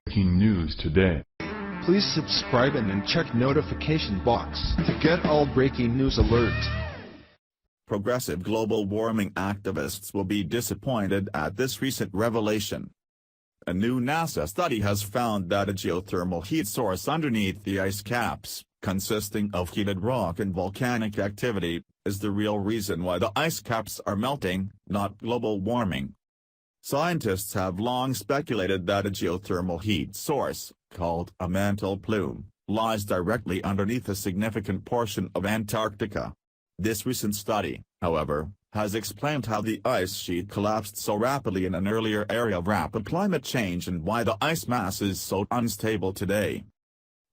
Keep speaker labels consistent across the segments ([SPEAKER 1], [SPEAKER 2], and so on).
[SPEAKER 1] Breaking news today.
[SPEAKER 2] Please subscribe and then check notification box to get all breaking news alerts.
[SPEAKER 3] Progressive global warming activists will be disappointed at this recent revelation. A new NASA study has found that a geothermal heat source underneath the ice caps, consisting of heated rock and volcanic activity, is the real reason why the ice caps are melting, not global warming. Scientists have long speculated that a geothermal heat source, called a mantle plume, lies directly underneath a significant portion of Antarctica. This recent study, however, has explained how the ice sheet collapsed so rapidly in an earlier area of rapid climate change and why the ice mass is so unstable today.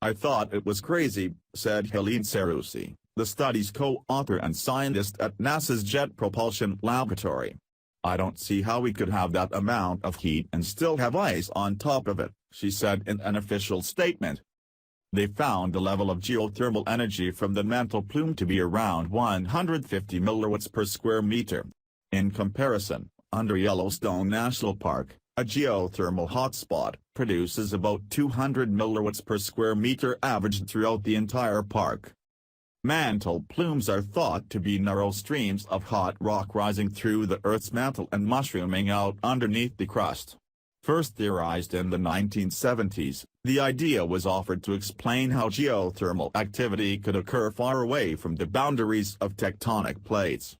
[SPEAKER 3] "I thought it was crazy," said Helene Serussi, the study's co-author and scientist at NASA's Jet Propulsion Laboratory. "I don't see how we could have that amount of heat and still have ice on top of it," she said in an official statement. They found the level of geothermal energy from the mantle plume to be around 150 milliwatts per square meter. In comparison, under Yellowstone National Park, a geothermal hotspot produces about 200 milliwatts per square meter averaged throughout the entire park. Mantle plumes are thought to be narrow streams of hot rock rising through the Earth's mantle and mushrooming out underneath the crust. First theorized in the 1970s, the idea was offered to explain how geothermal activity could occur far away from the boundaries of tectonic plates.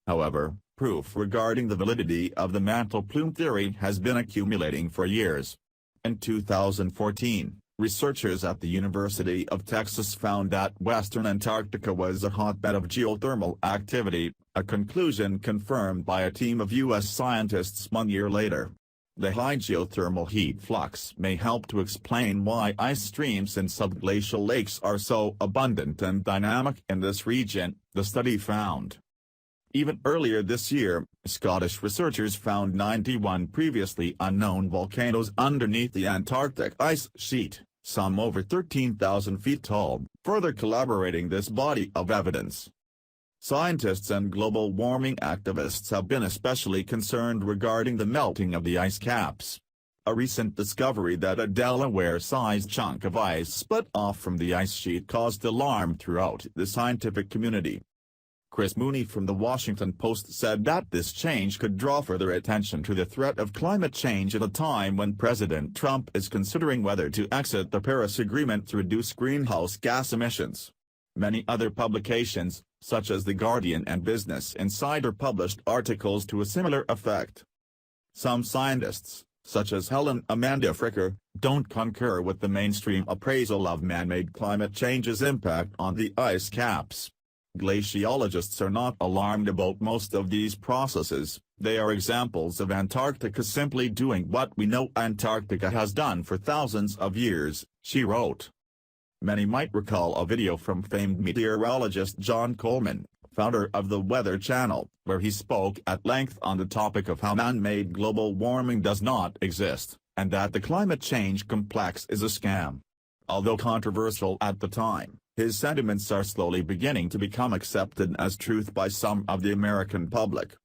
[SPEAKER 3] However, proof regarding the validity of the mantle plume theory has been accumulating for years. In 2014, researchers at the University of Texas found that western Antarctica was a hotbed of geothermal activity, a conclusion confirmed by a team of U.S. scientists 1 year later. The high geothermal heat flux may help to explain why ice streams in subglacial lakes are so abundant and dynamic in this region, the study found. Even earlier this year, Scottish researchers found 91 previously unknown volcanoes underneath the Antarctic ice sheet, some over 13,000 feet tall, further corroborating this body of evidence. Scientists and global warming activists have been especially concerned regarding the melting of the ice caps. A recent discovery that a Delaware-sized chunk of ice split off from the ice sheet caused alarm throughout the scientific community. Chris Mooney from the Washington Post said that this change could draw further attention to the threat of climate change at a time when President Trump is considering whether to exit the Paris Agreement to reduce greenhouse gas emissions. Many other publications, such as The Guardian and Business Insider, published articles to a similar effect. Some scientists, such as Helen Amanda Fricker, don't concur with the mainstream appraisal of man-made climate change's impact on the ice caps. Glaciologists are not alarmed about most of these processes, they are examples of Antarctica simply doing what we know Antarctica has done for thousands of years, she wrote. Many might recall a video from famed meteorologist John Coleman, founder of the Weather Channel, where he spoke at length on the topic of how man-made global warming does not exist, and that the climate change complex is a scam. Although controversial at the time, his sentiments are slowly beginning to become accepted as truth by some of the American public.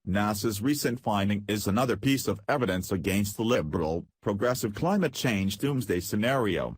[SPEAKER 3] NASA's recent finding is another piece of evidence against the liberal, progressive climate change doomsday scenario.